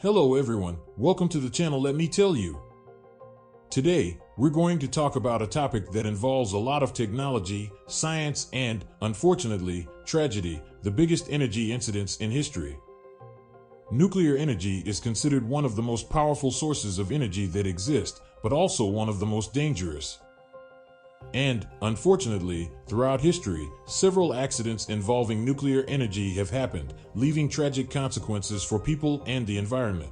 Hello everyone, welcome to the channel. Let me tell you. Today, we're going to talk about a topic that involves a lot of technology, science, and, unfortunately, tragedy, the biggest energy incidents in history. Nuclear energy is considered one of the most powerful sources of energy that exist, but also one of the most dangerous. And, unfortunately, throughout history, several accidents involving nuclear energy have happened, leaving tragic consequences for people and the environment.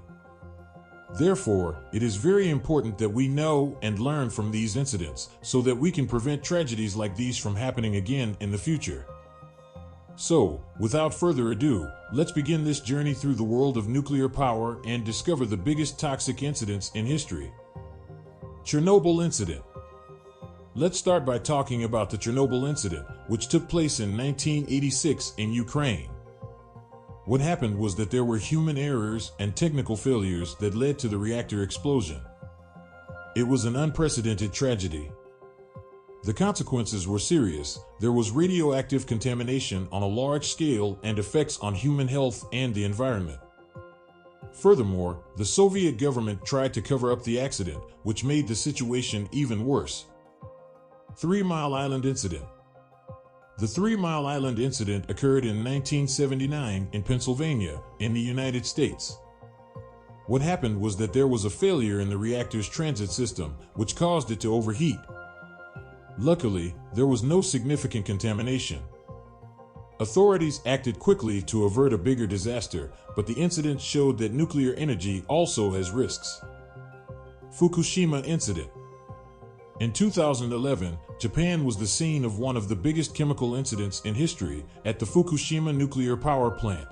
Therefore, it is very important that we know and learn from these incidents so that we can prevent tragedies like these from happening again in the future. So, without further ado, let's begin this journey through the world of nuclear power and discover the biggest toxic incidents in history. Chernobyl Incident. Let's start by talking about the Chernobyl incident, which took place in 1986 in Ukraine. What happened was that there were human errors and technical failures that led to the reactor explosion. It was an unprecedented tragedy. The consequences were serious. There was radioactive contamination on a large scale and effects on human health and the environment. Furthermore, the Soviet government tried to cover up the accident, which made the situation even worse. 3 Mile Island Incident. The 3 Mile Island incident occurred in 1979 in Pennsylvania, in the United States. What happened was that there was a failure in the reactor's transit system, which caused it to overheat. Luckily, there was no significant contamination. Authorities acted quickly to avert a bigger disaster, but the incident showed that nuclear energy also has risks. Fukushima Incident. In 2011, Japan was the scene of one of the biggest chemical incidents in history at the Fukushima nuclear power plant.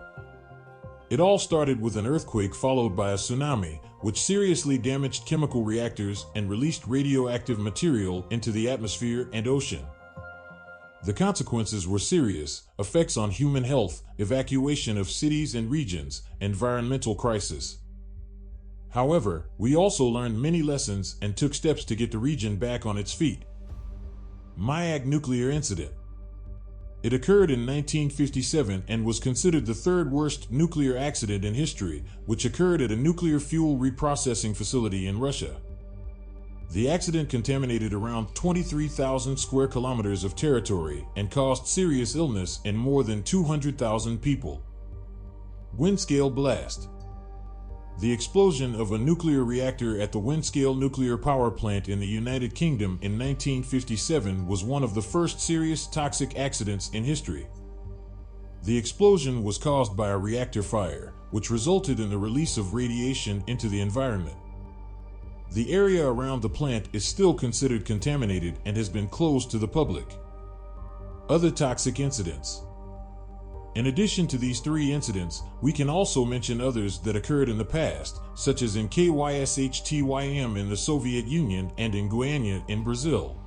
It all started with an earthquake followed by a tsunami, which seriously damaged chemical reactors and released radioactive material into the atmosphere and ocean. The consequences were serious: effects on human health, evacuation of cities and regions, environmental crisis. However, we also learned many lessons and took steps to get the region back on its feet. Mayak Nuclear Incident. It occurred in 1957 and was considered the third worst nuclear accident in history, which occurred at a nuclear fuel reprocessing facility in Russia. The accident contaminated around 23,000 square kilometers of territory and caused serious illness in more than 200,000 people. Windscale Blast. The explosion of a nuclear reactor at the Windscale nuclear power plant in the United Kingdom in 1957 was one of the first serious toxic accidents in history. The explosion was caused by a reactor fire, which resulted in the release of radiation into the environment. The area around the plant is still considered contaminated and has been closed to the public. Other toxic incidents. In addition to these 3 incidents, we can also mention others that occurred in the past, such as in KYSHTYM in the Soviet Union and in Guyana in Brazil.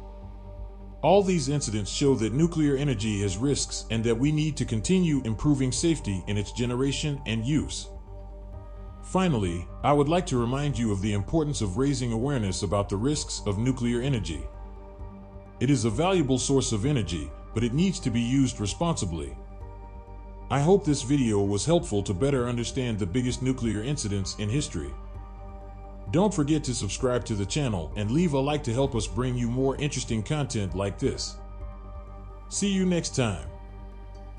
All these incidents show that nuclear energy has risks and that we need to continue improving safety in its generation and use. Finally, I would like to remind you of the importance of raising awareness about the risks of nuclear energy. It is a valuable source of energy, but it needs to be used responsibly. I hope this video was helpful to better understand the biggest nuclear incidents in history. Don't forget to subscribe to the channel and leave a like to help us bring you more interesting content like this. See you next time.